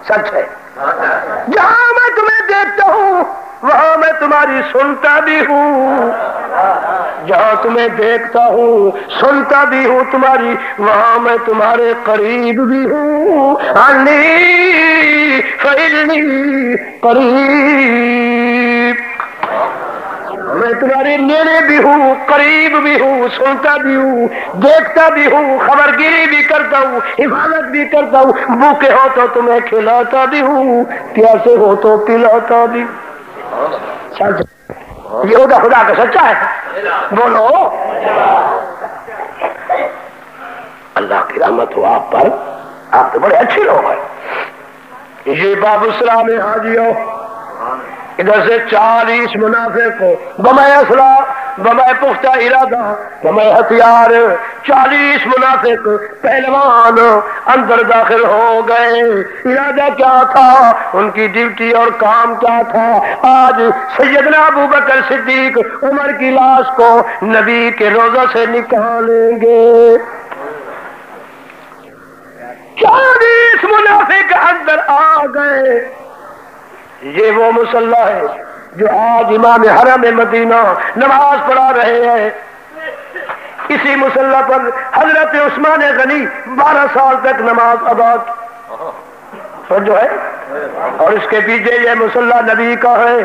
سچ ہے. جہاں میں تمہیں دیکھتا ہوں وہاں میں تمہاری سنتا بھی ہوں. جہاں تمہیں دیکھتا ہوں سنتا بھی ہوں تمہاری وہاں میں تمہارے قریب بھی ہوں. انی فإنی قریب. میں تمہارے نیڑے بھی ہوں قریب بھی ہوں سنتا بھی ہوں دیکھتا بھی ہوں خبر گیری بھی کرتا ہوں حفاظت بھی کرتا ہوں. بھوکے ہو تو تمہیں کھلاتا بھی ہوں پیاسے ہو تو پلاتا بھی. سچ یہ خدا کا سچا ہے. بولو اللہ کی رحمت ہو آپ پر. آپ تو بڑے اچھے لوگ ہیں. یہ باب السلام حاجیوں ادھر سے 40 منافق بمے اسلحہ بمے پختہ ارادہ بمے ہتھیار 40 منافق پہلوان اندر داخل ہو گئے. ارادہ کیا تھا ان کی ڈیوٹی اور کام کیا تھا؟ آج سیدنا ابو بکر صدیق عمر کی لاش کو نبی کے روضہ سے نکالیں گے. 40 منافق اندر آ گئے. یہ وہ مصلی ہے جو آج امام حرم مدینہ نماز پڑھا رہے ہیں. اسی مصلی پر حضرت عثمان غنی 12 سال تک نماز ادا جو ہے اور اس کے پیچھے یہ مصلی نبی کا ہے.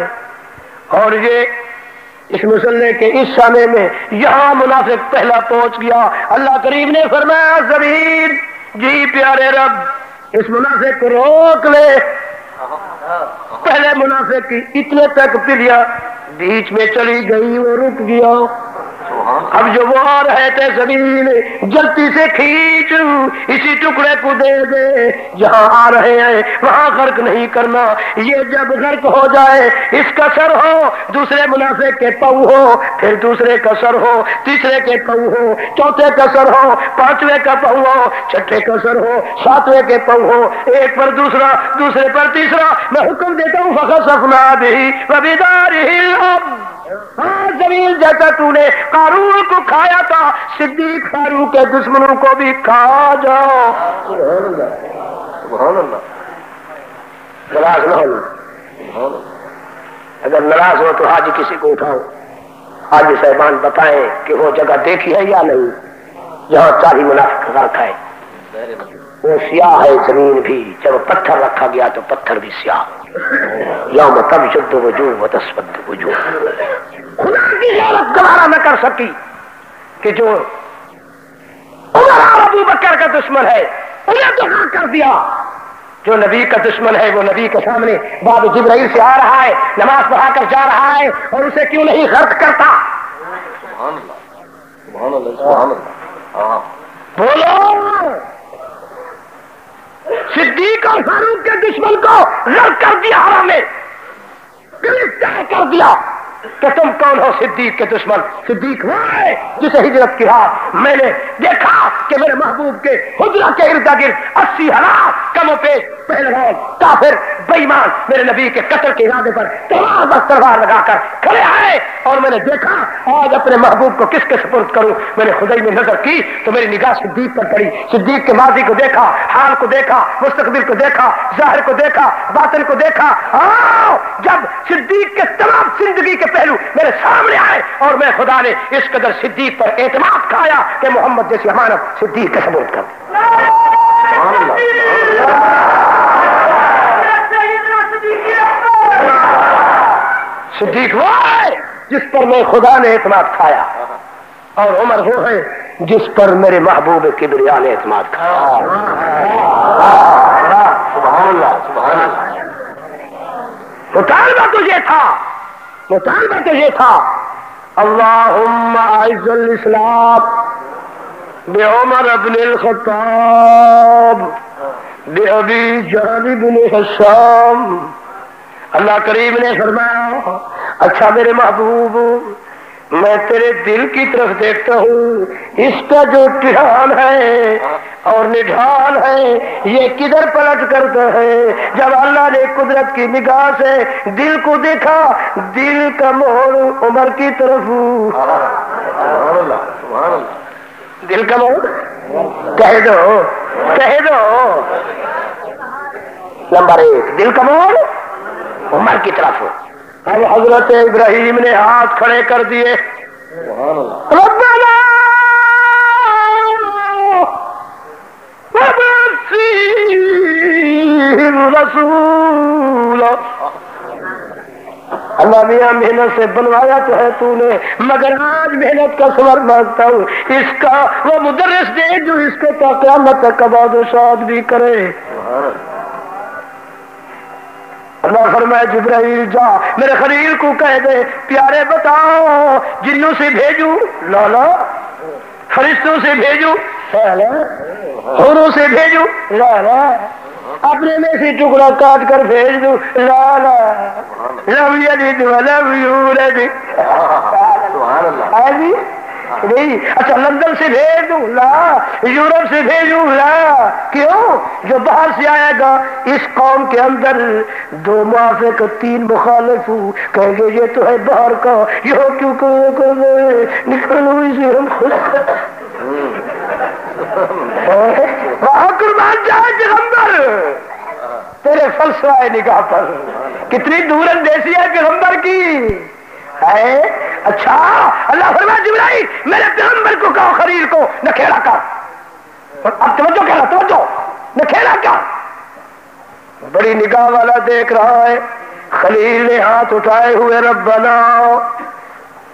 اور یہ اس مصلی کے اس سامنے میں یہاں منافق پہلا پہنچ گیا. اللہ کریم نے فرمایا زمین جی پیارے رب اس منافق کو روک لے. پہلے منافق کی اتنے تک پلیا بیچ میں چلی گئی وہ رک گیا. اب جو وہ آ رہے تھے زمین جلدی سے کھینچ اسی ٹکڑے کو دے دے. جہاں آ رہے ہیں وہاں غرق نہیں کرنا. یہ جب غرق ہو جائے اس کا سر ہو دوسرے منافق کے پاؤں ہو پھر دوسرے کا سر ہو تیسرے کے پاؤں ہو چوتھے کا سر ہو پانچویں کا پاؤں ہو چھٹے کا سر ہو ساتویں کے پاؤں ہو ایک پر دوسرا دوسرے پر تیسرا. میں حکم دیتا ہوں فخسفنا بہ وبدارہ الارض. ہاں زمین جیسا تو نے قارون کو کھایا تھا صدیق فاروق کے دشمنوں کو بھی کھا جاؤ. سبحان اللہ سبحان اللہ. ناراض نہ ہو. اگر ناراض ہو تو حاجی کسی کو اٹھاؤ. حاجی صاحبان بتائیں کہ وہ جگہ دیکھی ہے یا نہیں جہاں 40 منافق غرق ہے. وہ سیاہ ہے زمین بھی. جب پتھر رکھا گیا تو پتھر بھی سیاہ. یوم تبیض وجوہ وتسود وجوہ. خدا کی غیرت گوارا نہ کر سکی کہ جو عمر اور ابو بکر کا دشمن ہے انہیں تو غرق کر دیا. جو نبی کا دشمن ہے وہ نبی کے سامنے باب جبرائیل سے آ رہا ہے نماز پڑھا کر جا رہا ہے اور اسے کیوں نہیں غرق کرتا؟ سبحان اللہ سبحان اللہ سبحان اللہ. بولو صدیق اور فاروق کے دشمن کو غرق کر دیا حرام میں. گرفتار کر دیا کہ تم کون ہو؟ صدیق کے دشمن. صدیق وہ ہے جسے ہجرت کی رات میں نے دیکھا کہ میرے محبوب کے حجرہ کے ارد گرد 80,000 کم و پیش پہلوان کافر بے ایمان میرے نبی کے قتل کے ارادے پر تلوار لگا کر کھڑے آئے. اور میں نے دیکھا آج اپنے محبوب کو کس کے سپرد کروں. میں نے خدائی میں نظر کی تو میری نگاہ صدیق پر پڑی. صدیق کے ماضی کو دیکھا حال کو دیکھا مستقبل کو دیکھا ظاہر کو دیکھا باطن کو دیکھا. جب صدیق کے تمام زندگی کے پہلو میرے سامنے آئے اور میں خدا نے اس قدر صدیق پر اعتماد کھایا کہ محمد جیسی امانت صدیق کے سپرد کر دی. صدیق وہ ہے جس پر میں خدا نے اعتماد کھایا اور عمر وہ ہے جس پر میرے محبوب کبریا نے اعتماد کھایا. سبحان اللہ سبحان اللہ. مطالبہ تو یہ تھا اللہم اعز الاسلام بعمر بن الخطاب بأبی جہل بن ہشام. اللہ کریم نے فرمایا اچھا میرے محبوب میں تیرے دل کی طرف دیکھتا ہوں. اس کا جو ٹھان ہے اور نڈھال ہے یہ کدھر پلٹ کرتا ہے. جب اللہ نے قدرت کی نگاہ سے دل کو دیکھا دل کا موڑ عمر کی طرف. دل کا موڑ کہہ دو نمبر 1 دل کا موڑ عمر کی طرف. اب حضرت ابراہیم نے ہاتھ کھڑے کر دیے. ربنا رسول، اللہ میاں محنت سے بنوایا تو ہے تو نے، مگر آج محنت کا ثمر مانگتا ہوں. اس کا وہ مدرس دے جو اس کو تا قیامت تک آباد و شاد بھی کرے. اللہ فرمائے جبرائیل جا میرے خلیل کو کہہ دے پیارے بتاؤ جنوں سے بھیجوں لالا، فرشتوں سے بھیجوں لالا، حوروں سے بھیجوں لالا، اپنے میں سے ٹکڑا کاٹ کر بھیج دوں لالا، لم یلد ولم یولد. نہیں اچھا لندن سے بھیج دوں لا، یورپ سے بھیجوں لا. کیوں؟ جو باہر سے آئے گا اس قوم کے اندر 2 موافق 3 مخالف کہیں گے یہ تو ہے باہر کا، یہ کیوں نکلو اسے ہم خود وہاں قربان جائے پیغمبر تیرے فلسفہ نگاہ پر. کتنی دور اندیشی ہے پیغمبر کی ہے. اچھا اللہ فرمایا جبرائیل میرے پیغمبر کو کہو خلیل کو نہ کھیلا کر. اب توجہ کہنا توجہ نہ کھیلا کر. بڑی نگاہ والا دیکھ رہا ہے. خلیل نے ہاتھ اٹھائے ہوئے ربنا،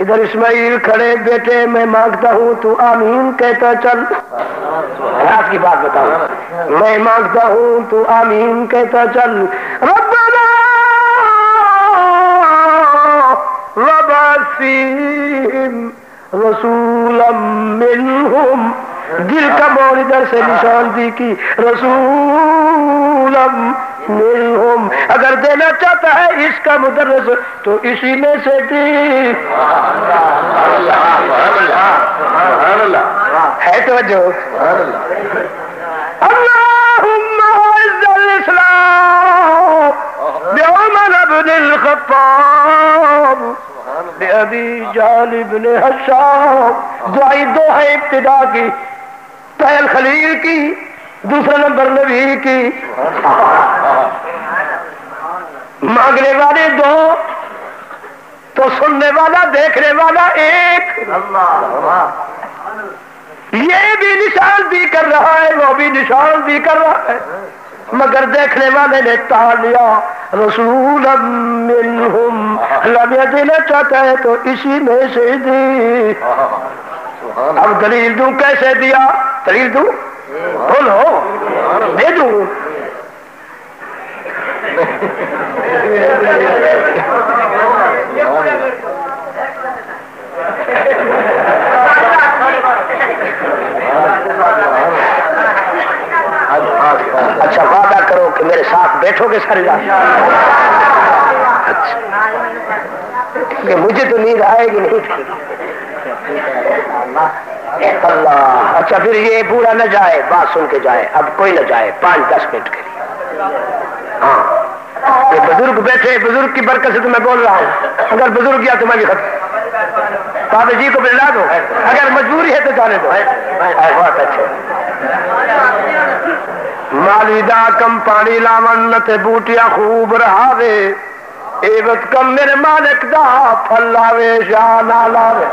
ادھر اسماعیل کھڑے بیٹے میں مانگتا ہوں تو آمین کہتا چل. آج کی بات بتاؤ میں مانگتا ہوں تو آمین کہتا چل. ربنا وبعث فیہم رسولا منہم، دل کا موڑ ادھر سے نشاندہی کی رسولا منہم. اگر دینا چاہتا ہے اس کا مدرس تو اسی میں سے دی. ہے توجہ. اللہم اعز الاسلام بعمر بن الخطاب بأبی جہل بن ہشام. دعائی 2 ہے ابتدا کی، پہل خلیل کی، دوسرا نمبر نبی کی. مانگنے والے 2 تو سننے والا دیکھنے والا 1. یہ بھی نشان بھی کر رہا ہے وہ بھی نشان بھی کر رہا ہے، مگر دیکھنے والے نے تاڑ لیا رسولا منہم. اللہ یہ دینا چاہتا ہے تو اسی میں سے دی. اب دلیل دوں کیسے دیا؟ دلیل دوں بولو دے دوں. اچھا وعدہ کرو کہ میرے ساتھ بیٹھو گے ساری رات. اچھا کہ مجھے تو نیند آئے گی نہیں تھی. اللہ. اچھا پھر یہ پورا نہ جائے، بات سن کے جائے. اب کوئی نہ جائے 5-10 منٹ کے لیے. ہاں یہ بزرگ بیٹھے، بزرگ کی برکت سے تو میں بول رہا ہوں. اگر بزرگ گیا تو میں بھی ختم. بابا جی کو بلا دو، اگر مجبوری ہے تو جانے دو. بہت اچھا. مالیدہ کم پانی لاون تے بوٹیاں خوب رہاوے، ایوت کم میرے مالک دا پھل لاوے شاہ نہ لاوے.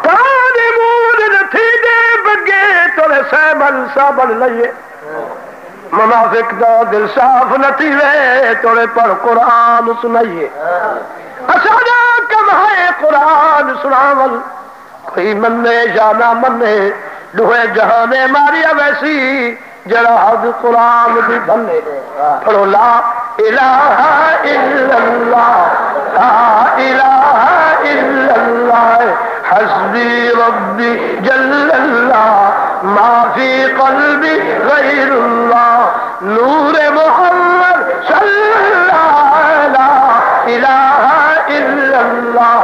کانے مود نتھی دے بگے تورے سیبل سابل لئیے، منافق دا دل صاف نتھی وے تورے پر قرآن سنائیے. اسانا کم ہے قرآن سناول، کوئی مننے یا نہ مننے، دوہے جہانے ماریا ویسی جڑا حد قرآن بھی بھلے. پڑھو لا الہ الا اللہ، لا الہ الا اللہ، حسبی ربی جل اللہ، ما فی قلبی غیر اللہ، نور محمد صلی اللہ، لا الہ الا اللہ،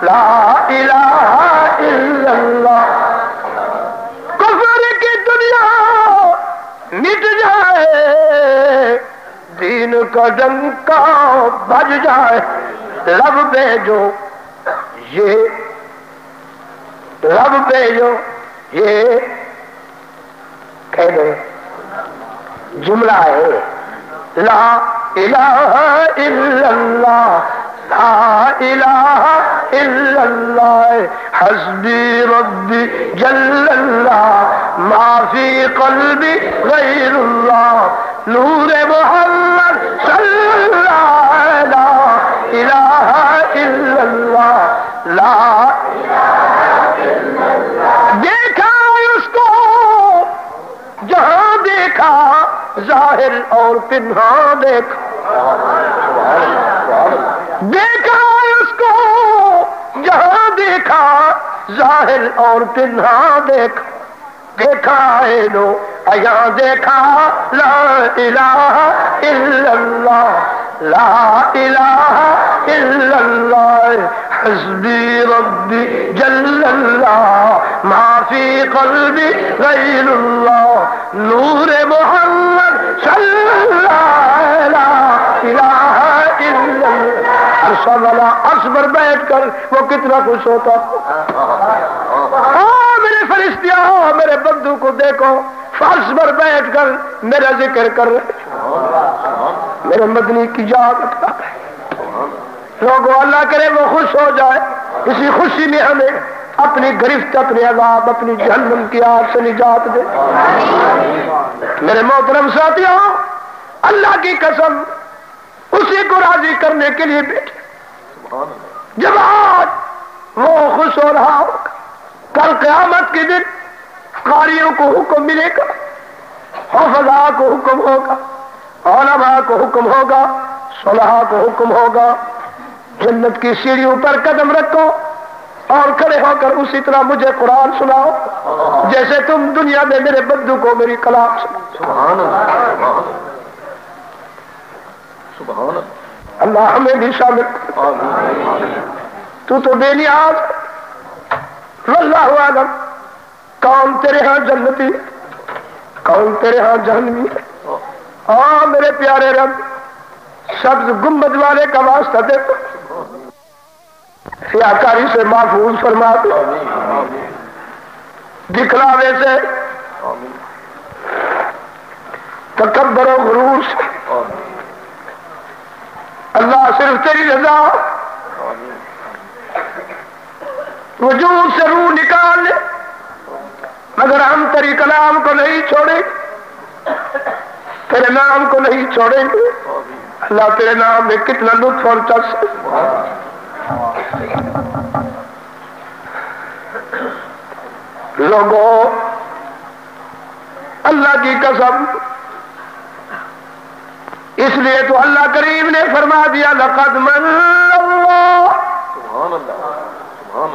لا الہ الا اللہ. کفر کی دنیا مٹ جائے، دین کا ڈنکا بج جائے، لب بھیجو یہ، لب بھیجو یہ کہہ دو جملہ ہے. لا الہ الا اللہ لا الہ الا اللہ حسبی ربی جل اللہ ما فی قلبی غیر اللہ نور محمد صلی اللہ لا الہ الا اللہ لا دیکھا اس کو جہاں دیکھا ظاہر اور پنہاں دیکھا دیکھا اس کو جہاں دیکھا ظاہر اور پنہاں دیکھا دیکھا ہے لو یہاں دیکھا لا الہ الا اللہ لا الہ الا اللہ حسبی ربی جل اللہ ما فی قلبی غیر اللہ نور محمد صلی اللہ لا الہ الا اللہ والا عرش پر بیٹھ کر وہ کتنا خوش ہوتا میرے فرشتیاں میرے بندو کو دیکھو فرش پر بیٹھ کر میرا ذکر کر رہے میرے مدنی کی یاد لوگوں اللہ کرے وہ خوش ہو جائے اسی خوشی میں ہمیں اپنی گرفت اپنے عذاب اپنی جہنم کی آگ سے نجات دے میرے محترم ساتھیوں اللہ کی قسم اسی کو راضی کرنے کے لیے بیٹھے جب آج وہ خوش ہو رہا ہوگا کل قیامت کے دن قاریوں کو حکم ملے گا حفظاء کو حکم ہوگا علماء کو حکم ہوگا صلحاء کو حکم ہوگا جنت کی سیڑھیوں پر قدم رکھو اور کھڑے ہو کر اسی طرح مجھے قرآن سناؤ جیسے تم دنیا میں میرے بندو کو میری کلام سبحان اللہ اللہ ہمیں بھی شامل تو بے نیاز واللہ عالم کون تیرے ہاں جنتی کون تیرے ہاں جہنمی میرے پیارے رب سبز گنبد والے کا واسطہ دے تو ریاکاری سے محفوظ فرما دو دکھلاوے سے تکبر و غرور سے اللہ صرف تیری رضا وجود سے روح نکال لے مگر ہم تیری کلام کو نہیں چھوڑیں تیرے نام کو نہیں چھوڑیں گے اللہ تیرے نام میں کتنا لطف اور چس لوگوں اللہ کی قسم اس لیے تو اللہ کریم نے فرما دیا لقد من اللہ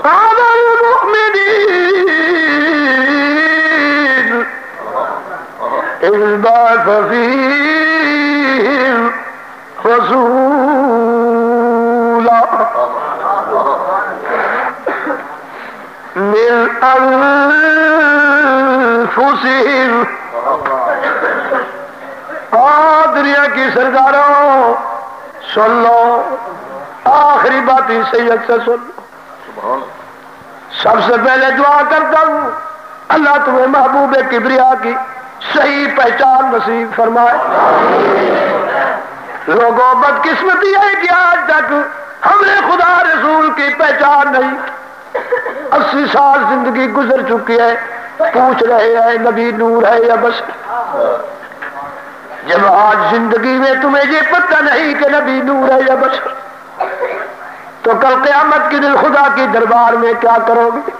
علی المؤمنین اذ بعث فیہم رسولا من انفسہم دنیا کی سرکاروں سن لو آخری بات ہی سید سے سن لو سب سے پہلے دعا کرتا ہوں اللہ تمہیں محبوب کبریا کی صحیح پہچان نصیب فرمائے لوگوں بدقسمتی ہے کہ آج تک ہم نے خدا رسول کی پہچان نہیں 80 سال زندگی گزر چکی ہے پوچھ رہے ہیں نبی نور ہے یا بشر جب آج زندگی میں تمہیں یہ پتہ نہیں کہ نبی نور ہے یا بشر تو کل قیامت کے دن خدا کی دربار میں کیا کرو گے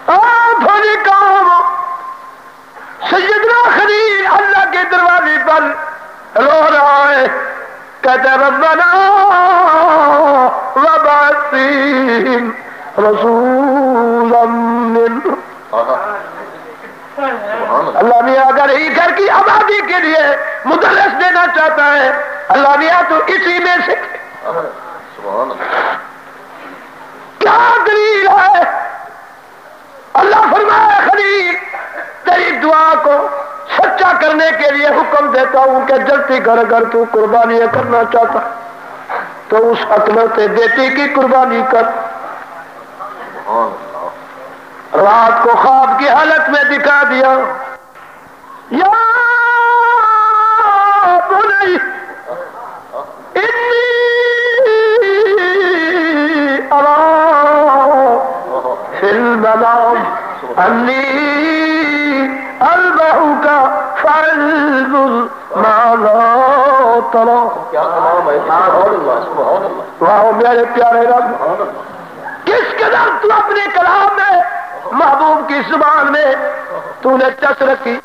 تھوڑی قوم سیدنا خلیل اللہ کے دروازے پر رو رہا ہے کہتے ربنا وابعث فیہم رسولا منہم اللہ میاں اگر ہی گھر کی آبادی کے لیے مدرس دینا چاہتا ہے اللہ میاں تو اسی میں سے کیا دلیل ہے اللہ فرمایا خلیل تیری دعا کو سچا کرنے کے لیے حکم دیتا ہوں کہ جلدی گھر گھر تو قربانیاں کرنا چاہتا تو اس اکلوتے بیٹی کی قربانی کر رات کو خواب کی حالت میں دکھا دیا یا انی البہک فانظر ماذا ترى. واہ میرے پیارے رب، کس قدر تو اپنے کلام میں محبوب کی زبان میں تو نے ٹس رکھی،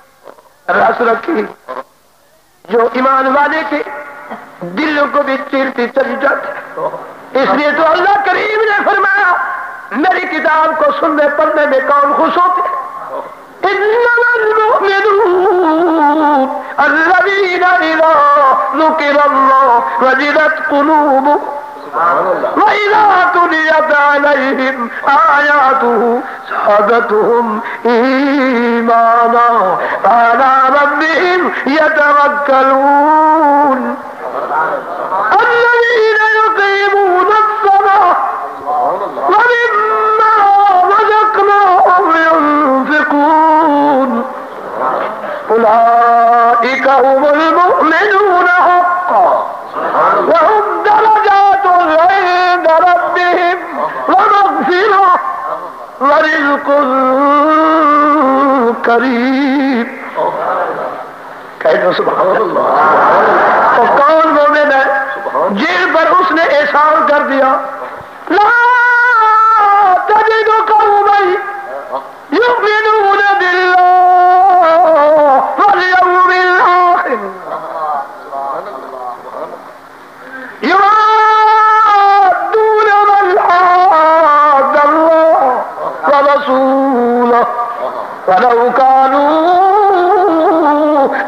رس رکھی، جو ایمان والے کے دلوں کو بھی چیرتی چلی جاتی. اس لیے تو اللہ کریم نے فرمایا میری کتاب کو سننے پڑھنے میں کون خوش ہوتے؟ انما المؤمنون الذين اذا ذكر الله وجلت قلوبهم وإذا تليت عليهم آياته زادتهم إيمانا على ربهم يتوكلون الذين يقيمون الصلاة ومما رزقناهم ينفقون أولئك هم المؤمنون حقا وهم درجات عند ربهم ومغفرة ورزق کریم. کہہ سبحان اللہ. تو کون مومن ہے جن پر اس نے احسان کر دیا؟ لا تجد قوما یؤمنون باللہ والیوم الآخر يوادون من حاد الله ورسوله ولو كانوا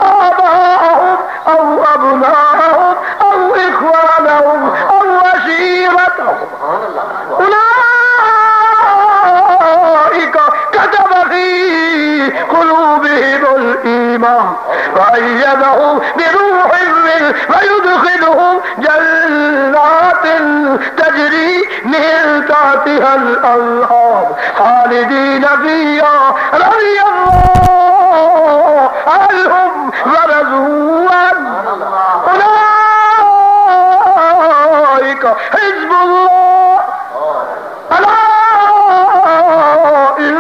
آباءهم أو أبناءهم أو إخوانهم أو عشيرتهم أولئك كتب في قلوبهم الإيمان وأيدهم بروح منه ويدخلهم جنات تجري من تحتها الأنهار خالدين فيها رضي الله عنهم ورضوا عنه أولئك حزب الله ألا إن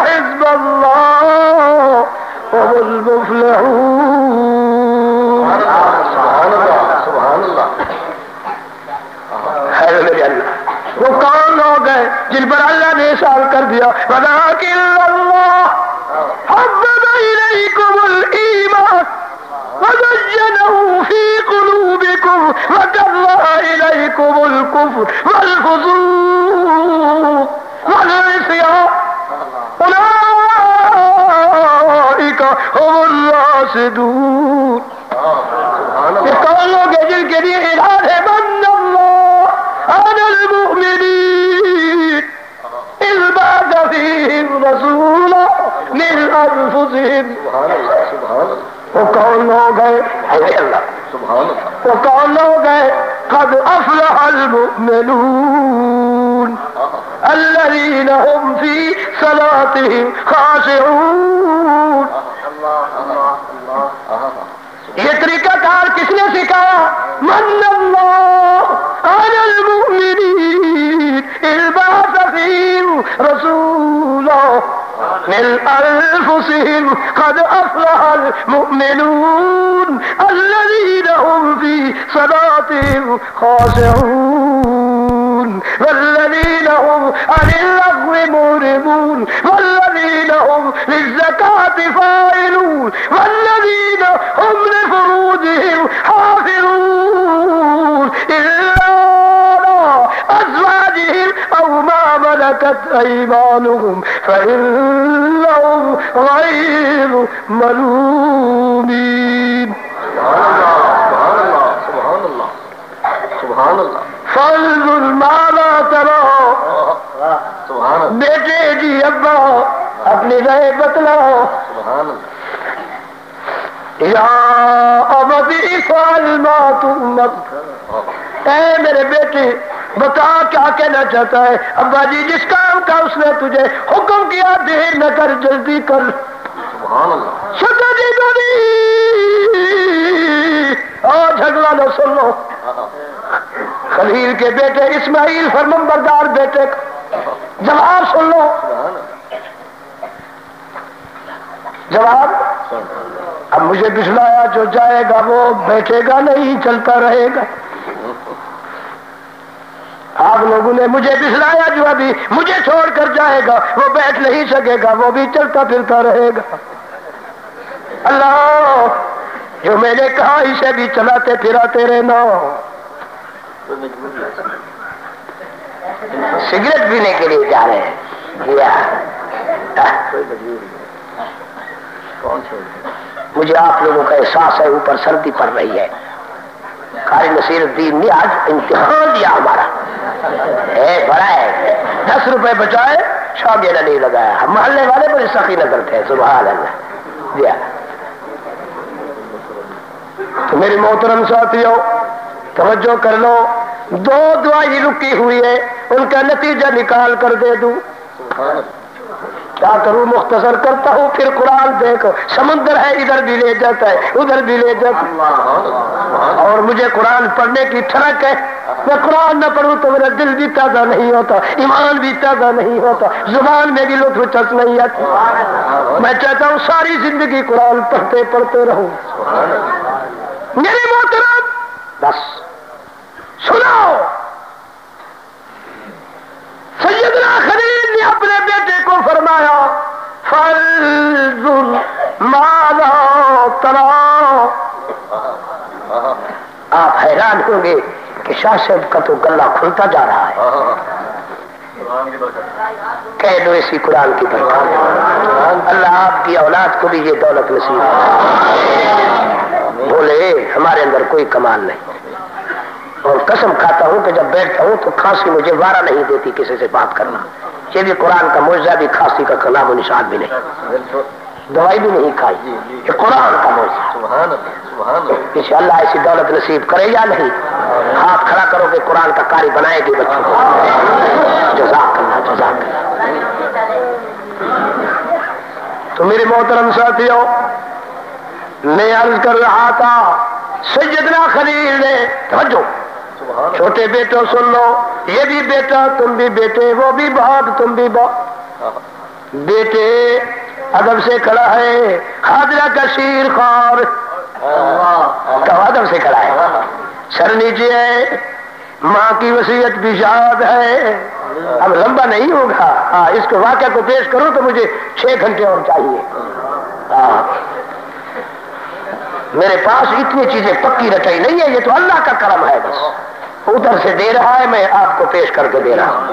حزب الله هم المفلحون. سبحان اللہ. وہ کون لوگ ہیں جن پر اللہ نے احسان کر دیا؟ وَلَٰكِنَّ اللَّهَ حَبَّبَ إِلَيْكُمُ الْإِيمَانَ وَزَيَّنَهُ فِي قُلُوبِكُمْ وَكَرَّهَ إِلَيْكُمُ الْكُفْرَ وَالْفُسُوقَ وَالْعِصْيَانَ أُولَٰئِكَ هُمُ الرَّاشِدُونَ. یہ کون لوگ ہیں جن کے لیے اعلان ہے من اللہ علی المؤمنین اذ بعث فیہم رسولا من انفسہم. وہ کون لوگ ہیں؟ وہ کون لوگ ہیں؟ قد افلح المؤمنون الذین هم فی صلاتهم خاشعون. یہ طریقہ کار کس نے سکھایا؟ من اللہ علی المؤمنین اذ بعث فیہم رسولا من انفسہم قد افلح المؤمنون الذین هم فی صلاتهم خاشعون والذین هم عن اللغو معرضون والذین هم للزکاة فاعلون والذین هم لفروجهم حافظون إلا على أزواجهم أو ما ملكت أيمانهم فإنهم غير ملومين. سبحان اللہ. فانظر ماذا ترى. بیٹے جی ابا اپنی رائے بتلاؤ. یا ابت افعل ما تؤمر. اے میرے بیٹے بتا کیا کہنا چاہتا ہے؟ ابا جی جس کام کا اس نے تجھے حکم کیا دیر نہ کر، جلدی کر. سبحان اللہ. ستجدنی. اور جھگڑا نہ سن لو. خلیل کے بیٹے اسماعیل فرمانبردار بیٹے جواب سن لو. جواب اب مجھے بسلایا جو جائے گا وہ بیٹھے گا نہیں، چلتا رہے گا. آپ لوگوں نے مجھے بسلایا جو ابھی مجھے چھوڑ کر جائے گا وہ بیٹھ نہیں سکے گا، وہ بھی چلتا پھرتا رہے گا. اللہ جو میں نے کہا اسے بھی چلاتے پھراتے رہنا. سگریٹ پینے کے لیے جا رہے ہیں مجھے آپ لوگوں کا احساس ہے اوپر سردی پڑ رہی ہے. قاری نصیر الدین نے آج امتحان دیا ہمارا بڑا ہے. 10 روپے بچائے شام دینا نہیں لگایا. ہم محلے والے بڑے سخی نظر تھے. سبحان اللہ دیا. تو میری محترم ساتھیوں توجہ کر لو. 2 دعائیں رکی ہوئی ہے ان کا نتیجہ نکال کر دے دوں. کیا کروں مختصر کرتا ہوں. پھر قرآن دیکھو سمندر ہے ادھر بھی لے جاتا ہے ادھر بھی لے جاتا ہے اور مجھے قرآن پڑھنے کی ٹھڑک ہے. میں قرآن نہ پڑھوں تو میرا دل بھی تازہ نہیں ہوتا، ایمان بھی تازہ نہیں ہوتا، زبان میں بھی لطف چس نہیں آتی. میں چاہتا ہوں ساری زندگی قرآن پڑھتے پڑھتے رہوں. میرے محترم بس سنو. سیدنا خلیل نے اپنے بیٹے کو فرمایا فانظر ماذا ترى. آپ حیران ہوں گے کہ شاہ صاحب کا تو گلا کھلتا جا رہا ہے. کہہ دو اسی قرآن کی برکت اللہ آپ کی اولاد کو بھی یہ دولت نصیب. بولے ہمارے اندر کوئی کمال نہیں. اور قسم کھاتا ہوں کہ جب بیٹھتا ہوں تو کھانسی مجھے وارہ نہیں دیتی کسی سے بات کرنا. یہ بھی قرآن کا معجزہ بھی کھانسی کا نام و نشان بھی نہیں. دوائی بھی نہیں کھائی. یہ قرآن کا معجزہ. انشاءاللہ ایسی دولت نصیب کرے یا نہیں. ہاتھ کھڑا کرو کہ قرآن کا قاری بنائے گی بچوں کو. جزاک اللہ جزاک اللہ. تو میرے محترم ساتھیوں میں عرض کر رہا تھا سیدنا خلیل نے توجہ چھوٹے بیٹوں سن لو. یہ بھی بیٹا تم بھی بیٹے، وہ بھی باپ تم بھی باپ. بیٹے ادب سے کھڑا ہے. حاضرہ کا شیر خوار ادب سے کھڑا ہے. سر نیچے ہے. ماں کی وصیت بھی یاد ہے. اب لمبا نہیں ہوگا. اس کو واقعہ کو پیش کروں تو مجھے 6 گھنٹے اور چاہیے. میرے پاس اتنی چیزیں پکی رٹائی نہیں ہے. یہ تو اللہ کا کرم ہے. بس ادھر سے دے رہا ہے میں آپ کو پیش کر کے دے رہا ہوں.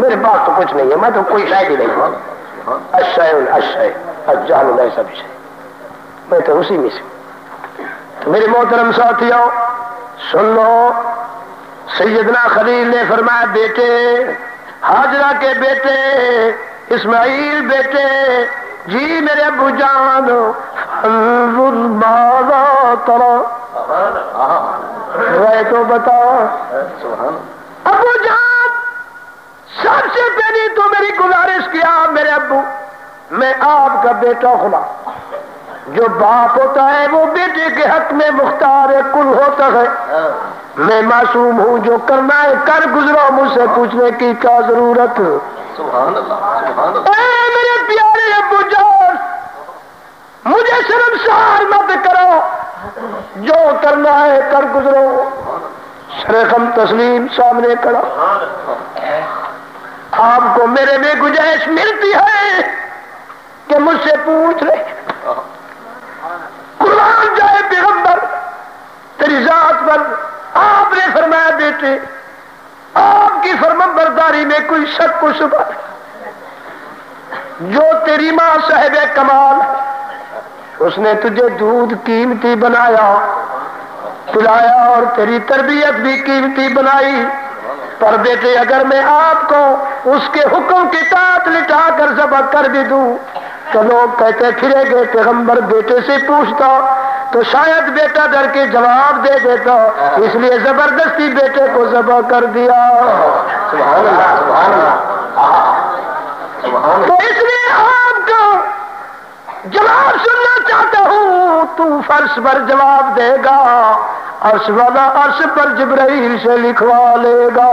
میرے پاس تو کچھ نہیں ہے. میں تو کوئی شاید ہی نہیں ہوں. سب میں تو اسی میں سے. تو میرے محترم ساتھیوں سن لو. سیدنا خلیل نے فرمایا بیٹے حاجرہ کے بیٹے اسماعیل بیٹے جی میرے ابو جان انظر ماذا ترى. تو بتا ابو جان سب سے پہلی تو میری گزارش کیا میرے ابو میں آپ کا بیٹا خدا. جو باپ ہوتا ہے وہ بیٹے کے حق میں مختار کل ہوتا ہے. میں معصوم ہوں. جو کرنا ہے کر گزرو. مجھ سے پوچھنے کی کیا ضرورت. سبحان اللہ سبحان اللہ. اے میرے پیارے ابو جان مجھے شرمسار مت کرو. جو کرنا ہے کر گزرو. شرخم تسلیم سامنے کرو. آپ کو میرے میں گنجائش ملتی ہے کہ مجھ سے پوچھ لے. قربان جائے پیغمبر تیری ذات پر. آپ نے فرمایا بیٹے آپ کی فرمانبرداری میں کوئی شک و شبہ. جو تیری ماں صاحب کمال اس نے تجھے دودھ قیمتی بنایا پلایا اور تیری تربیت بھی قیمتی بنائی. پر بیٹے اگر میں آپ کو اس کے حکم کی اطاعت لٹا کر ذبح کر بھی دوں تو لوگ کہتے پھرے گے پیغمبر بیٹے سے پوچھتا تو شاید بیٹا ڈر کے جواب دے دیتا. اس لیے زبردستی بیٹے کو ذبح کر دیا. سبحان اللہ سبحان اللہ. تو اس لیے آپ کا جواب سننا چاہتا ہوں. تو فرش پر جواب دے گا عرش والا عرش پر جبرائیل سے لکھوا لے گا.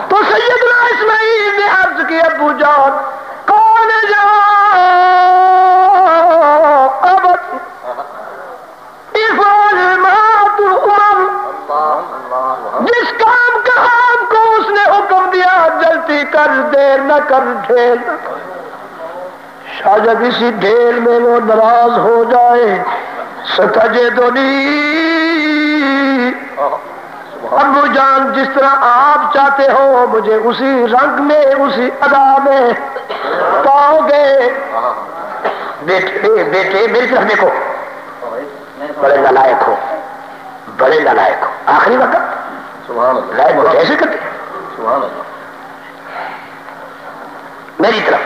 تو سیدنا اسماعیل نے عرض کی ابو جان جس کام کا آپ کو اس نے حکم دیا جلدی کر، دیر نہ کر، ڈھیل نہ کر۔ شاید اسی ڈھیل میں وہ ناراض ہو جائے۔ ستجدنی، ابو جان جس طرح آپ چاہتے ہو مجھے اسی رنگ میں اسی ادا میں پاؤ گے۔ بیٹے بیٹے میری طرف دیکھو، بڑے نالائق ہو، بڑے نالائق ہو۔ آخری وقت سبحان اللہ، لائق ہوتے ایسے کرتے، سبحان اللہ، میری طرف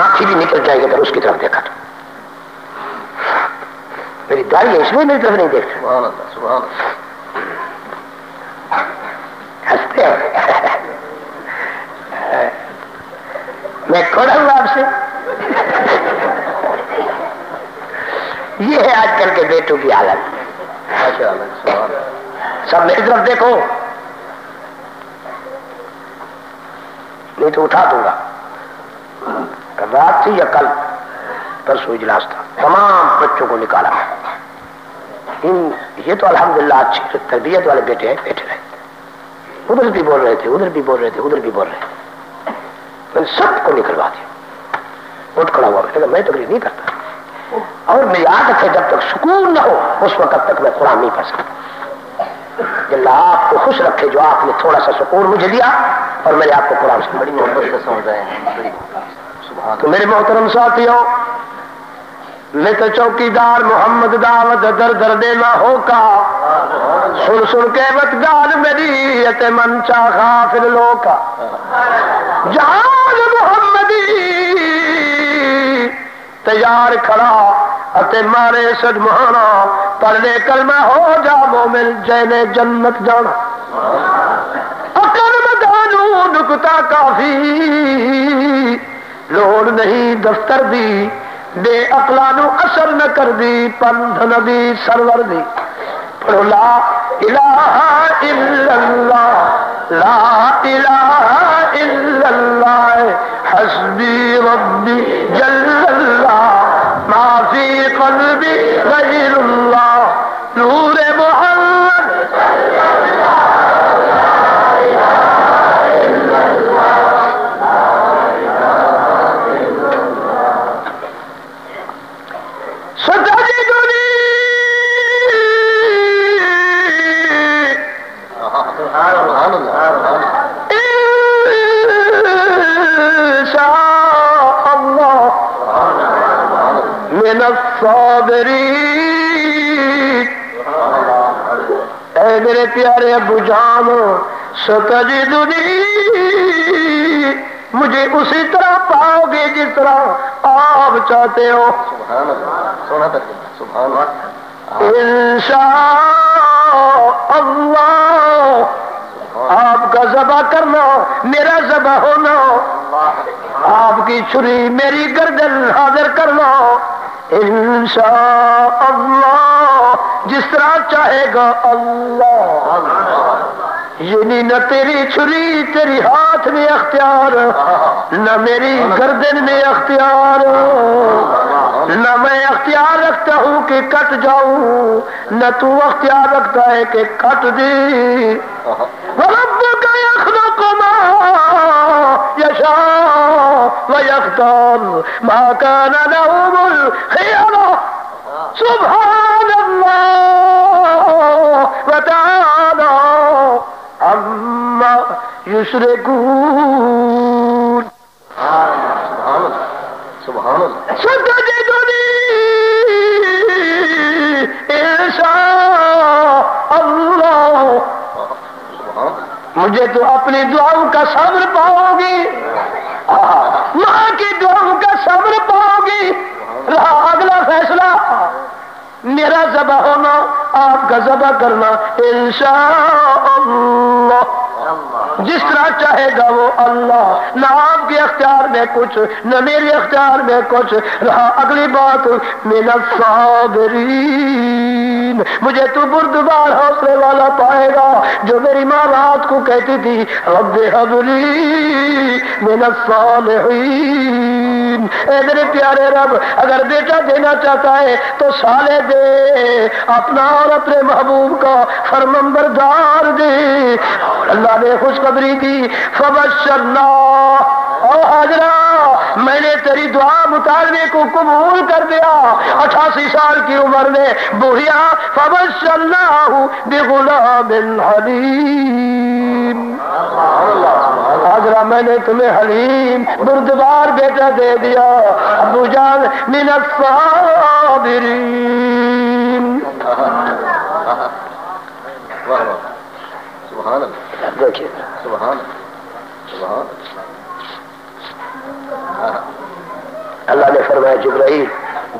آنکھیں بھی نکل جائے گی پر اس کی طرف دیکھا تو میری داڑھی ہے اس لیے میری طرف نہیں دیکھتے۔ سبحان اللہ، سبحان اللہ، ہنستے ہو میں کھڑا ہوں آپ سے۔ یہ ہے آج کل کے بیٹوں کی حالت۔ ماشاء اللہ، سبحان اللہ، سب میری طرف دیکھو نہیں تو اٹھا دوں گا۔ رات تھی یا کل پرسوں اجلاس تھا، تمام بچوں کو نکالا۔ یہ تو الحمدللہ اچھی تربیت والے بیٹے ہیں، بیٹھے رہے، ادھر بھی بول رہے تھے، ادھر بھی بول رہے تھے، ادھر بھی بول رہے تھے، میں نے سب کو نکلوا دیا۔ اٹھ کھڑا ہوا، میں تقریر نہیں کرتا اور میری عادت ہے جب تک سکون نہ ہو اس وقت تک میں قرآن نہیں پڑھ سکتا۔ اللہ آپ کو خوش رکھے جو آپ نے تھوڑا سا سکون مجھے دیا اور میں نے آپ کو قرآن سے بڑی محبت سے سمجھ رہے ہیں، سبحان تو میرے محترم ساتھیوں، میں تو چوکیدار محمد دعوت در در دینا ہو کا سن سن کے وقدار میری من چا غافل لو کا جہان محمدی تیار کھڑا اتے مارے سد مہانا پڑھنے کلمہ ہو جا مومن جینے جنت جانا۔ اکر مدانو نکتا کافی لوڑ نہیں دفتر دی بے اقلانو اثر نہ کر دی پندھ نبی سرور دی پڑھو لا الہ الا اللہ لا الہ الا اللہ حسبی ربی جل اللہ ما فی قلبی غیر اللہ نور محمد من الصابرین۔ اے میرے پیارے ابو جان ستجدنی، مجھے اسی طرح پاؤ گے جس طرح آپ چاہتے ہو۔ سبحان اللہ، سونا ترجمہ، سبحان اللہ، انشاء اللہ آپ کا ذبح کرنا میرا ذبح ہونا، آپ کی چھری میری گردن حاضر کرنا انشاء اللہ جس طرح چاہے گا اللہ۔ یعنی نہ تیری چھری تیری ہاتھ میں اختیار، نہ میری گردن میں اختیار، نہ میں اختیار رکھتا ہوں کہ کٹ جاؤں، نہ تو اختیار رکھتا ہے کہ کٹ دی۔ ربک یخلق ما یشاء ویختار ما کان لهم الخیرہ سبحان اللہ وتعالی عما یشرکون۔ سبحان اللہ، سبحان اللہ، ستجدنی انشاء اللہ، مجھے تو اپنی دعاؤں کا صبر پاؤ گی، ماں کی دعاؤں کا صبر پاؤ گی۔ رہا اگلا فیصلہ میرا ذبح ہونا آپ کا ذبح کرنا انشاء اللہ۔ جس طرح چاہے گا وہ اللہ، نہ آپ کے اختیار میں کچھ نہ میرے اختیار میں کچھ رہا۔ اگلی بات من الصابرین، مجھے تو بردبار حوصلے والا پائے گا، جو میری ماں رات کو کہتی تھی رب ہب لی من الصالحین، اے میرے پیارے رب اگر بیٹا دینا چاہتا ہے تو صالح دے، اپنا اور اپنے محبوب کا فرمانبردار دے۔ اللہ نے خوشخبری دی، فبشرنا، او حاجرہ میں نے تیری دعا مطالبے کو قبول کر دیا، 88 سال کی عمر میں بوڑھیا، فبشرناہ بغلام حلیم، حاجرہ میں نے تمہیں حلیم بردبار بیٹا دے دیا۔ ابو جان من الصابرین۔ سبحان اللہ، دیکھیے سبحان سبحان اللہ نے فرمایا جبرائیل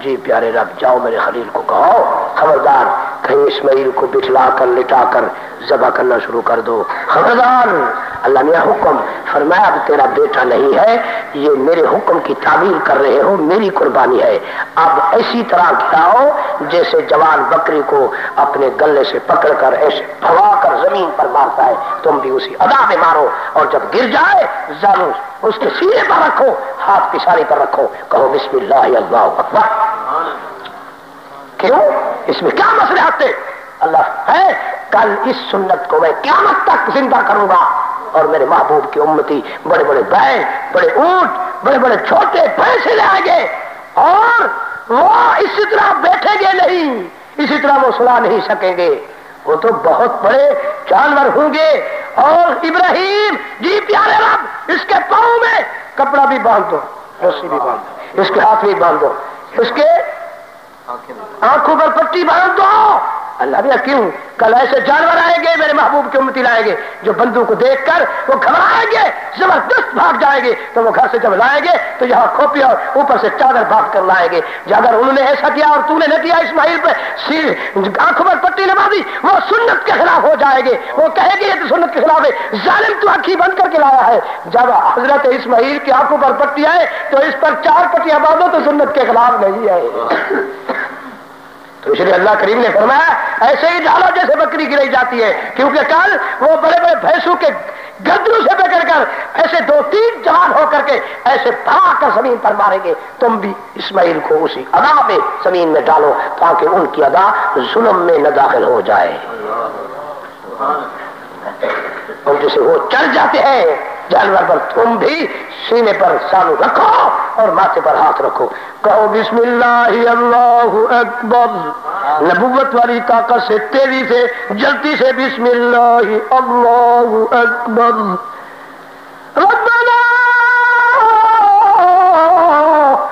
جی پیارے رب جاؤ میرے خلیل کو کہو خبردار کہیں اسماعیل کو بٹھلا کر لٹا کر ذبح کرنا شروع کر دو، خبردار۔ اللہ نے حکم فرمایا اب تیرا بیٹا نہیں ہے، یہ میرے حکم کی تعمیل کر رہے ہو، میری قربانی ہے، اب ایسی طرح کھلاؤ جیسے جوان بکری کو اپنے گلے سے پکڑ کر ایسے بھگا کر زمین پر مارتا ہے، تم بھی اسی ادا میں مارو، اور جب گر جائے زانو اس کے سینے پر رکھو، ہاتھ پچھاڑی پر رکھو، کہو بسم اللہ اللہ اکبر۔ کیوں؟ اس میں کیا مصلحت ہے؟ اللہ ہے کل اس سنت کو میں قیامت تک زندہ کروں گا، اور میرے محبوب کی امتی بڑے بڑے بیل، بڑے اونٹ، بڑے بڑے چھوٹے پیسے لے آئیں گے، اور وہ اسی طرح بیٹھیں گے نہیں، اسی طرح وہ سلا نہیں سکیں گے، وہ تو بہت بڑے جانور ہوں گے۔ اور ابراہیم جی پیارے رب اس کے پاؤں میں کپڑا بھی باندھ دو، رسی بھی باندھ دو، اس کے ہاتھ بھی باندھ دو، اس کے آنکھوں پر پٹی باندھ دو۔ اللہ نے کیوں؟ کل ایسے جانور آئیں گے میرے محبوب کی امتی لائیں گے جو بندوں کو دیکھ کر وہ گھبرائیں گے، زبردست بھاگ جائیں گے، تو وہ گھر سے جب لائیں گے تو یہاں کھوپی اور اوپر سے چادر بھاگ کر لائیں گے۔ اگر انہوں نے ایسا کیا اور تو نے نہ کیا اسماعیل پہ آنکھوں پر پٹی لگا دی، وہ سنت کے خلاف ہو جائے گے، وہ کہے گے یہ تو سنت کے خلاف ہے، ظالم تو آنکھیں بند کر کے لایا ہے۔ جب حضرت اسماعیل کی آنکھوں پر پٹی آئے تو اس پر 4 پٹیاں باندھو تو سنت کے خلاف نہیں ہے۔ تو اس لیے اللہ کریم نے فرمایا ایسے ہی ڈالو جیسے بکری گرائی جاتی ہے، کیونکہ کل وہ بڑے بڑے بھینسوں کے گردنوں سے پکڑ کر ایسے 2-3 جوان ہو کر کے ایسے بھاگ کر زمین پر ماریں گے، تم بھی اسماعیل کو اسی ادا میں زمین میں ڈالو تاکہ ان کی ادا ظلم میں نہ داخل ہو جائے، اور جسے وہ چل جاتے ہیں جانور پر تم بھی سینے پر سانو رکھو اور ماتھے پر ہاتھ رکھو، کہو بسم اللہ اللہ اکبر، نبوت والی طاقت سے تیزی سے جلدی سے بسم اللہ اللہ اکبر۔ ربنا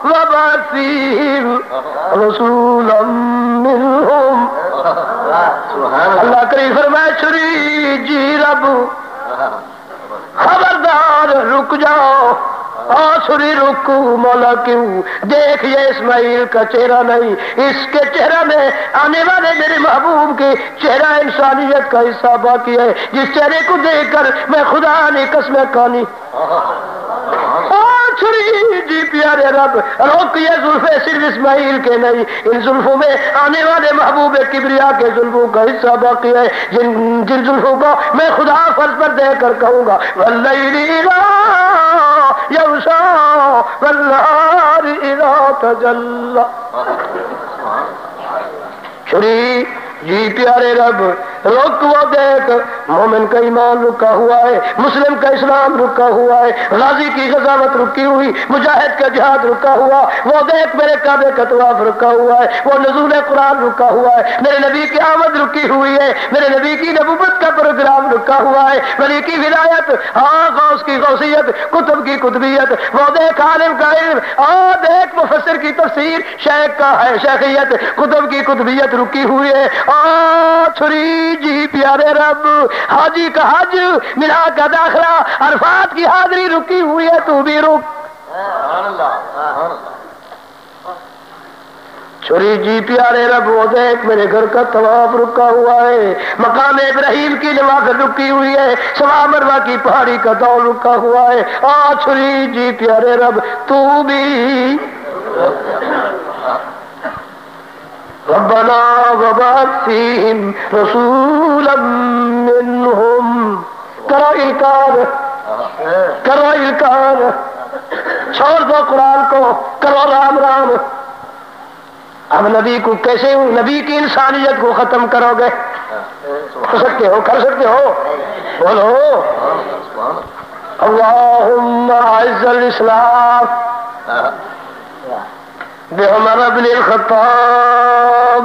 وابعث فیہم رسولا منہم، اللہ کریم فرمائے چھری جی رب خبردار رک جاؤ، آسری رکو مولا کیوں؟ دیکھ یہ اسماعیل کا چہرہ نہیں، اس کے چہرہ میں آنے والے میرے محبوب کے چہرہ انسانیت کا حصہ باقی ہے، جس چہرے کو دیکھ کر میں خدا نے قسمیں کھانی۔ چھری جی پیارے رب روک یہ زلفیں صرف اسماعیل کے نہیں، ان زلفوں میں آنے والے محبوب کبریا کے زلفوں کا حصہ باقی ہے، جن زلفوں کو میں خدا فرض پر دے کر کہوں گا واللیل اذا یغشی والنہار اذا تجلی۔ چھری جی پیارے رب روک وہ دیکھ مومن کا ایمان رکا ہوا ہے، مسلم کا اسلام رکا ہوا ہے، غازی کی غزاوت رکی ہوئی، مجاہد کا جہاد رکا ہوا، وہ دیکھ میرے کعبے کا طواف رکا ہوا ہے، وہ نزول قرآن رکا ہوا ہے، میرے نبی کی آمد رکی ہوئی ہے، میرے نبی کی نبوت کا پروگرام رکا ہوا ہے، ولی کی ولایت، ہاں غوث کی غوثیت، کتب کی قطبیت، وہ دیکھ عالم کا علم، دیکھ مفسر کی تفسیر، شیخ کا ہے شیخیت، کتب کی قطبیت رکی ہوئی ہے۔ چھری جی پیارے رب حاجی کا حج، مینا کا داخلہ، عرفات کی حاضری رکی ہوئی ہے، تو بھی رک۔ چھری جی پیارے رب وہ دیکھ میرے گھر کا طواف رکا ہوا ہے، مقام ابراہیم کی نوافل رکی ہوئی ہے، صفا مروہ کی پہاڑی کا دوڑ رکا ہوا ہے، چھری جی پیارے رب تو بھی ربنا وبعث فیہم رسولا منہم، کرو انکار، چھوڑ دو قرآن کو، کرو رام رام۔ اب نبی کو کیسے، نبی کی انسانیت کو ختم کرو گے؟ کر سکتے ہو بولو اللہم اعز الاسلام بعمر بن الخطاب۔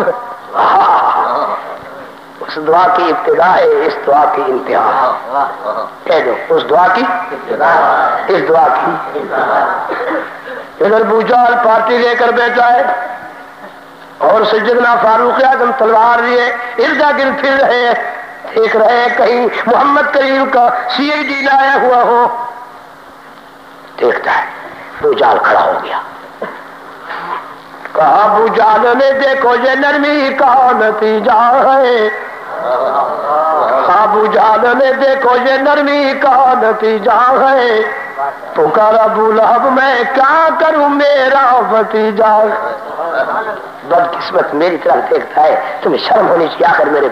اس دعا کی ابتدا ہے، اس دعا کی انتہا، کہہ دو اس دعا کی اس دعا کی۔ ادھر بوجال پارٹی لے کر بیٹھا ہے اور سیدنا فاروق اعظم تلوار لیے اردا گرد پھر رہے ہیں، دیکھ رہے ہیں کہیں محمد کریم کا سی آئی ڈی لایا ہوا ہو۔ دیکھتا ہے بوجال کھڑا ہو گیا، کہا بوجال نے دیکھو یہ نرمی کا نتیجہ ہے، بوجال نے دیکھو یہ نرمی کا نتیجہ ہے، پکارا ابو لہب میں کیا کروں میرا بھتیجا۔ بدقسمت میری طرف دیکھتا ہے، تمہیں شرم ہونی چاہیے، آخر میرے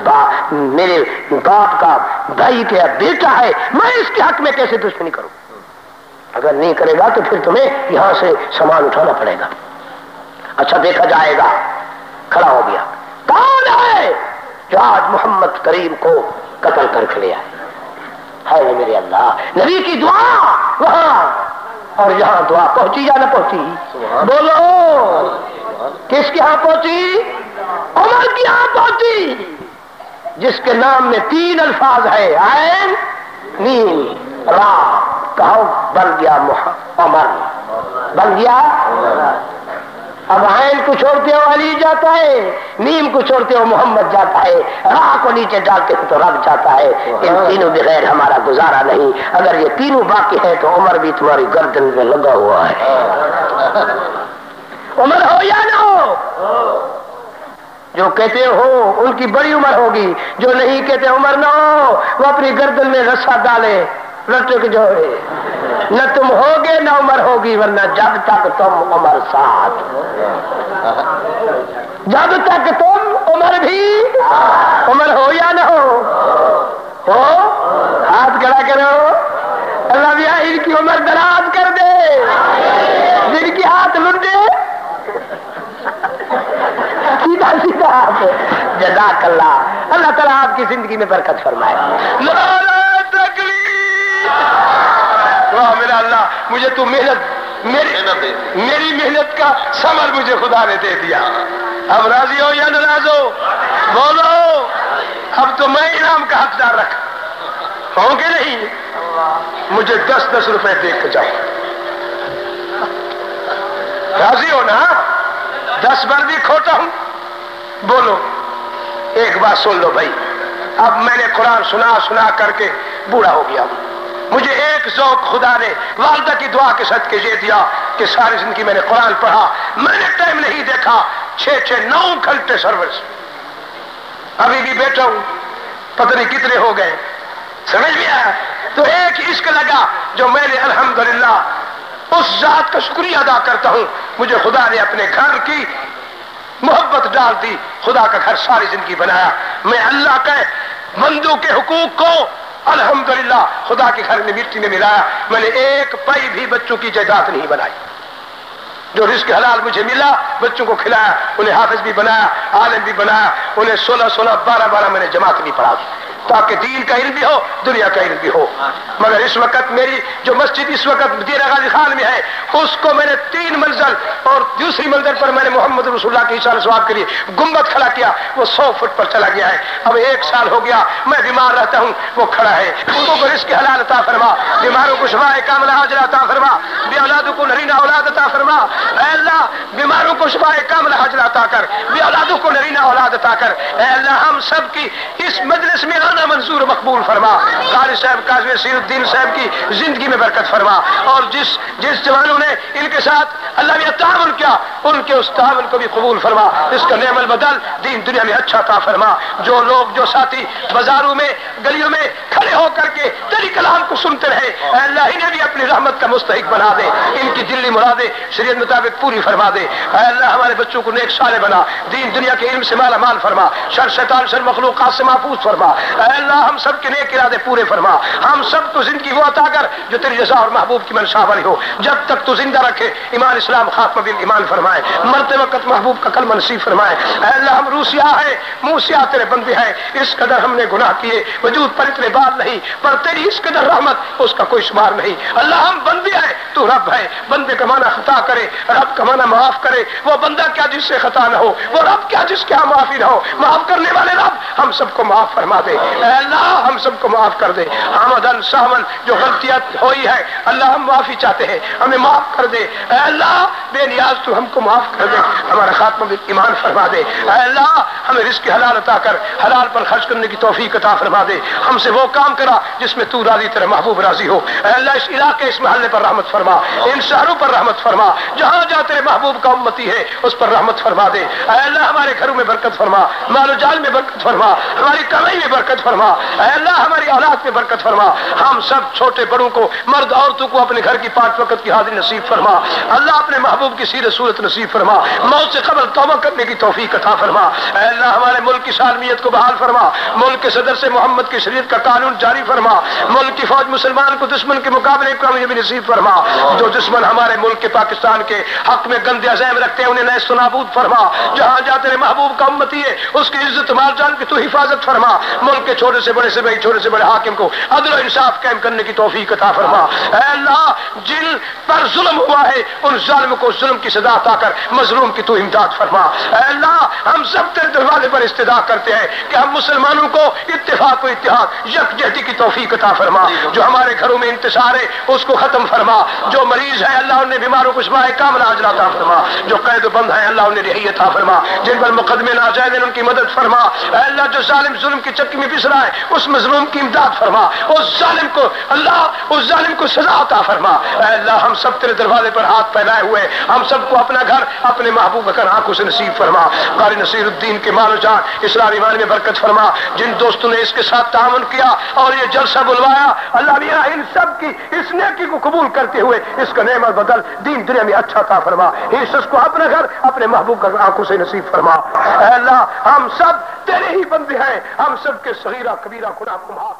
باپ کا بھائی کا بیٹا ہے، میں اس کے حق میں کیسے دشمنی کروں؟ اگر نہیں کرے گا تو پھر تمہیں یہاں سے سامان اٹھانا پڑے گا۔ اچھا دیکھا جائے گا۔ کھڑا ہو گیا، کون ہے جو آج محمد کریم کو قتل کر کے لیا ہے میرے اللہ؟ نبی کی دعا وہاں اور یہاں دعا پہنچی یا نہ پہنچی؟ بولو کس کے ہاں پہنچی؟ عمر کی ہاں پہنچی، جس کے نام میں 3 الفاظ ہے، عین نیم را۔ کہو بن گیا عمر، بن گیا۔ اب عین کو چھوڑتے ہو علی جاتا ہے، نیم کو چھوڑتے ہو محمد جاتا ہے، راہ کو نیچے ڈالتے ہو تو رب جاتا ہے۔ ان تینوں بغیر ہمارا گزارا نہیں، اگر یہ تینوں باقی ہے تو عمر بھی تمہاری گردن میں لگا ہوا ہے۔ عمر ہو یا نہ ہو، جو کہتے ہو ان کی بڑی عمر ہوگی، جو نہیں کہتے عمر نہ ہو وہ اپنی گردن میں رسا ڈالے، لٹک جوڑے، نہ تم ہوگے نہ عمر ہوگی، ورنہ جب تک تم عمر ساتھ، جب تک تم عمر بھی عمر ہو یا نہ ہو ہاتھ کھڑا کرو، اللہ بھی ان کی عمر دراز کر دے، جن کی ہاتھ لٹے سیدھا سیدھا ہاتھ، جزاک اللہ، اللہ تعالیٰ آپ کی زندگی میں برکت فرمائے۔ میرا اللہ مجھے تو میری محنت کا ثمر مجھے خدا نے دے دیا، اب راضی ہو یا ناراض ہو؟ بولو اب تو میں انعام کا حقدار رکھ ہوں کہ نہیں؟ مجھے 10 روپے دے کے جاؤ، راضی ہو نا؟ 10 بار بھی کھوٹا ہوں، بولو ایک بات سن لو بھائی، اب میں نے قرآن سنا کر کے بوڑھا ہو گیا ہوں، مجھے ایک ذوق خدا نے والدہ کی دعا کے صدقے یہ دیا کہ ساری زندگی میں نے قرآن پڑھا، میں نے ٹائم نہیں دیکھا 6-9 گھنٹے سروس، ابھی بھی بیٹھا ہوں، پتہ نہیں کتنے ہو گئے، سمجھ میں آیا؟ تو ایک عشق لگا جو میں نے الحمدللہ اس ذات کا شکریہ ادا کرتا ہوں، مجھے خدا نے اپنے گھر کی محبت ڈال دی، خدا کا گھر ساری زندگی بنایا، میں اللہ کے بندوں کے حقوق کو الحمدللہ خدا کے گھر میں مٹی میں ملایا، میں نے ایک پائی بھی بچوں کی جائیداد نہیں بنائی، جو رزق حلال مجھے ملا بچوں کو کھلایا، انہیں حافظ بھی بنایا، عالم بھی بنایا، انہیں 16 12 میں نے جماعت بھی پڑھا تاکہ دین کا علم بھی ہو دنیا کا علم بھی ہو۔ مگر اس وقت میری جو مسجد اس وقت ڈیرہ غازی خان میں ہے، اس کو میں نے 3 منزل اور دوسری منزل پر میں نے محمد رسول اللہ کی اشارہ ثواب کے لیے گنبد کھڑا کیا، وہ 100 فٹ پر چلا گیا ہے، اب 1 سال ہو گیا میں بیمار رہتا ہوں، وہ کھڑا ہے، ان کو رزق حلال عطا فرما، بیماروں کو شفاء کاملہ عاجلہ عطا فرما، بے اولادوں کو نرینہ اولاد عطا فرما، اے اللہ بیماروں کو شفاء کاملہ عاجلہ عطا کر، بے اولادوں کو نرینہ اولاد عطا کر، اے اللہ ہم سب کی اس مجلس میں آنا منظور مقبول فرما، قاری صاحب قاضی نصیر الدین صاحب کی زندگی میں برکت فرما، اور جس جوانوں نے ان کے ساتھ اللہ نے تعاون کیا، ان کے اس تعاون کو بھی قبول فرما، اس کا نعم البدل دین دنیا میں اچھا عطا فرما۔ جو لوگ جو ساتھی بازاروں میں گلیوں میں کھڑے ہو کر کے تیری کلام کو سنتے رہے، اے اللہ انہیں بھی اپنی رحمت کا مستحق بنا دے، ان کی دلی مرادیں شریعت مطابق پوری فرما دے۔ اے اللہ ہمارے بچوں کو نیک صالح بنا، دین دنیا کے علم سے مالا مال فرما، شر شیطان شر مخلوقات سے محفوظ فرما۔ اے اللہ ہم سب کے نیک ارادے پورے فرما، ہم سب کو زندگی وہ عطا کر جو تیری رضا اور محبوب کی منشا والی ہو، جب تک تو زندہ رکھے ایمان اسلام خاتمہ بالایمان فرمائے، مرتے وقت محبوب کا کلمہ نصیب فرمائے۔ اے اللہ ہم روسیا ہے منہ سے تیرے بندے ہیں، اس قدر ہم نے گناہ کیے، وجود پر اتنے بات نہیں، پر تیری اس قدر رحمت اس کا کوئی شمار نہیں۔ اللہ ہم بندے ہیں، تو رب ہے، بندے کا معنی خطا کرے، رب کا معنی معاف کرے، وہ بندہ کیا جس سے خطا نہ ہو، وہ رب کیا جس کے ہاں معافی نہ ہو، معاف کرنے والے رب ہم سب کو معاف فرما دے۔ اے اللہ ہم سب کو معاف کر دے، حمدن سہون جو غلطیاں ہوئی ہے اللہ ہم معافی چاہتے ہیں، ہمیں معاف کر دے۔ اے اللہ بے نیاز تو ہم کو معاف کر دے، ہمارا خاتمہ بالایمان فرما دے۔ اے اللہ ہمیں رزق حلال عطا کر، حلال پر خرچ کرنے کی توفیق عطا فرما دے، ہم سے وہ کام کرا جس میں تو راضی تیرا محبوب راضی ہو۔ اے اللہ اس علاقے اس محلے پر رحمت فرما، ان شہروں پر رحمت فرما، جہاں جہاں تیرے محبوب کا امتی ہے اس پر رحمت فرما دے۔ اے اللہ ہمارے گھروں میں برکت فرما، مال و جال میں برکت فرما، ہماری کمائی میں برکت فرما۔ اے اللہ ہماری اولاد میں برکت فرما، ہم سب چھوٹے بڑوں کو مرد عورتوں کو اپنے گھر کی 5 وقت کی حاضری نصیب فرما۔ اللہ اپنے محبوب کی سیرت صورت نصیب فرما، موت سے قبل توبہ کرنے کی توفیق عطا فرما۔ اے اللہ ہمارے ملک کی سالمیت کو بحال فرما، ملک کے صدر سے محمد کی شریعت کا قانون جاری فرما، ملک کی فوج مسلمان کو دشمن کے مقابلے کامیابی نصیب فرما، جو دشمن ہمارے ملک کے پاکستان کے حق میں گندے عزائم رکھتے ہیں انہیں نیست و نابود فرما، جہاں جہاں تیرے محبوب کا امتی ہے اس کی عزت مال جان کی تو حفاظت فرما، ملک کے چھوٹے سے بڑے سے بڑے چھوٹے سے بڑے حاکم کو عدل و انصاف قائم کرنے کی توفیق عطا فرما۔ اے اللہ جن پر ظلم ہوا ہے ان ظالم کو ظلم کی سزا عطا کر مظلوم کی تو امداد فرما۔ اے اللہ ہم سب تیرے دروازے پر استدعا کرتے ہیں کہ ہم مسلمانوں کو اتفاق و اتحاد یکجہتی کی توفیق عطا فرما، جو ہمارے گھروں میں انتشار ہے اس کو ختم فرما، جو مریض ہے اللہ انہیں بیماروں کو شفائے کاملہ عاجلہ عطا فرما، جو قید و بند ہیں اللہ انہیں رہائی عطا فرما، جن پر مقدمے ناجائز ہیں ان کی مدد فرما۔ اے اللہ جو ظالم ظلم کی چکی میں پس رہا ہے اس مظلوم کی امداد فرما، اس ظالم کو اللہ اس ظالم کو سزا عطا فرما۔ اے اللہ ہم سب تیرے دروازے پر ہاتھ پھیلائے ہوئے، ہم سب کو اپنا گھر اپنے محبوب کر آنکھوں سے نصیب فرما۔ قاری نصیر الدین کے مال و جان اسلام ایمان میں برکت فرما، جن دوستوں نے اس کے ساتھ تعاون کیا اور یہ جلسہ بلوایا اللہ میاں ان سب کی اس نیکی کو قبول کرتے ہوئے اس کا نعمت بدل دین دنیا میں اچھا عطا فرما، اس کو اپنا گھر اپنے محبوب کا آنکھوں سے نصیب فرما۔ اے اللہ ہم سب تیرے ہی بندے ہیں، ہم سب کے صغیرہ کبیرہ گناہ کو معاف